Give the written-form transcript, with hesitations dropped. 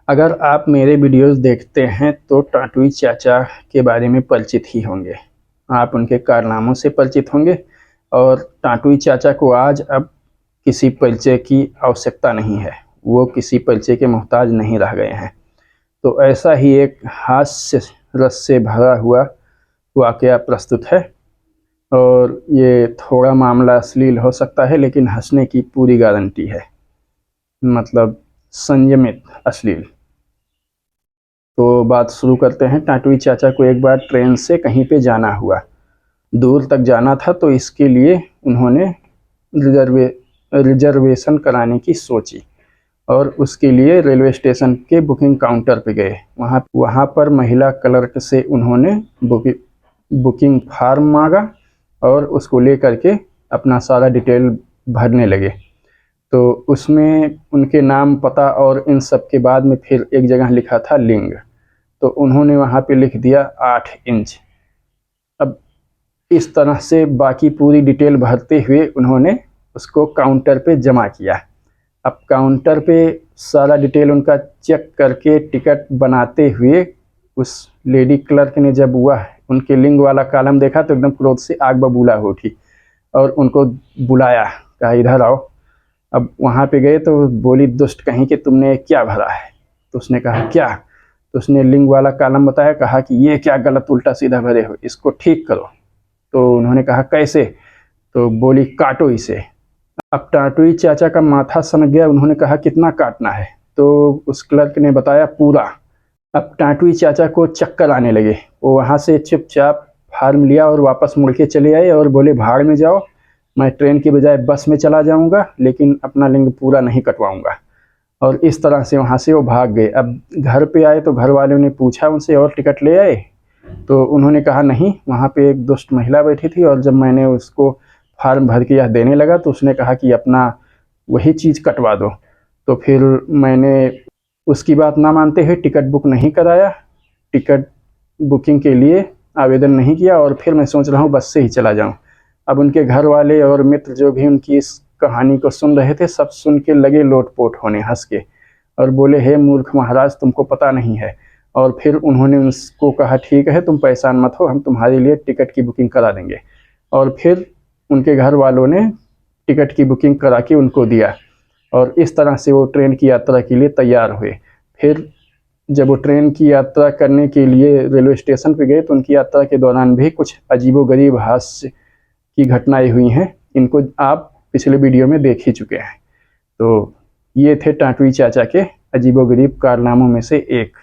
अगर आप मेरे वीडियोस देखते हैं तो टाटुई चाचा के बारे में परिचित ही होंगे। आप उनके कारनामों से परिचित होंगे और टाटुई चाचा को आज अब किसी परिचय की आवश्यकता नहीं है। वो किसी परिचय के मोहताज नहीं रह गए हैं। तो ऐसा ही एक हास्य रस से भरा हुआ वाकया प्रस्तुत है और ये थोड़ा मामला अश्लील हो सकता है, लेकिन हंसने की पूरी गारंटी है। मतलब संयमित अश्लील। तो बात शुरू करते हैं। टाटुई चाचा को एक बार ट्रेन से कहीं पे जाना हुआ, दूर तक जाना था, तो इसके लिए उन्होंने रिजर्वेशन कराने की सोची और उसके लिए रेलवे स्टेशन के बुकिंग काउंटर पे गए। वहाँ पर महिला क्लर्क से उन्होंने बुकिंग फार्म मांगा और उसको लेकर के अपना सारा डिटेल भरने लगे। तो उसमें उनके नाम, पता और इन सब के बाद में फिर एक जगह लिखा था लिंग, तो उन्होंने वहाँ पे लिख दिया 8 इंच। अब इस तरह से बाकी पूरी डिटेल भरते हुए उन्होंने उसको काउंटर पे जमा किया। अब काउंटर पे सारा डिटेल उनका चेक करके टिकट बनाते हुए उस लेडी क्लर्क ने जब वह उनके लिंग वाला कॉलम देखा तो एकदम क्रोध से आग बबूला हो उठी और उनको बुलाया, कहा इधर आओ। अब वहाँ पे गए तो बोली, दुष्ट कहीं कि तुमने क्या भरा है? तो उसने कहा क्या? तो उसने लिंग वाला कॉलम बताया, कहा कि ये क्या गलत उल्टा सीधा भरे हो, इसको ठीक करो। तो उन्होंने कहा कैसे? तो बोली काटो इसे। अब टाटुई चाचा का माथा सनक गया। उन्होंने कहा कितना काटना है? तो उस क्लर्क ने बताया पूरा। अब टाटुई चाचा को चक्कर आने लगे। वो वहाँ से चुपचाप फार्म लिया और वापस मुड़ के चले आए और बोले भाड़ में जाओ, मैं ट्रेन की बजाय बस में चला जाऊँगा, लेकिन अपना लिंग पूरा नहीं कटवाऊँगा। और इस तरह से वहाँ से वो भाग गए। अब घर पे आए तो घर वालों ने पूछा उनसे, और टिकट ले आए? तो उन्होंने कहा नहीं, वहाँ पे एक दुष्ट महिला बैठी थी और जब मैंने उसको फार्म भर के यह देने लगा तो उसने कहा कि अपना वही चीज़ कटवा दो। तो फिर मैंने उसकी बात ना मानते हुए टिकट बुक नहीं कराया, टिकट बुकिंग के लिए आवेदन नहीं किया और फिर मैं सोच रहा हूँ बस से ही चला जाऊँ। अब उनके घर वाले और मित्र जो भी उनकी इस कहानी को सुन रहे थे, सब सुन के लगे लोटपोट होने हंस के और बोले, हे मूर्ख महाराज, तुमको पता नहीं है। और फिर उन्होंने उसको कहा ठीक है, तुम परेशान मत हो, हम तुम्हारे लिए टिकट की बुकिंग करा देंगे। और फिर उनके घर वालों ने टिकट की बुकिंग करा के उनको दिया और इस तरह से वो ट्रेन की यात्रा के लिए तैयार हुए। फिर जब वो ट्रेन की यात्रा करने के लिए रेलवे स्टेशन पे गए तो उनकी यात्रा के दौरान भी कुछ अजीबोगरीब हास्य की घटनाएं हुई हैं। इनको आप पिछले वीडियो में देख ही चुके हैं। तो ये थे टाटुई चाचा के अजीबोगरीब कारनामों में से एक।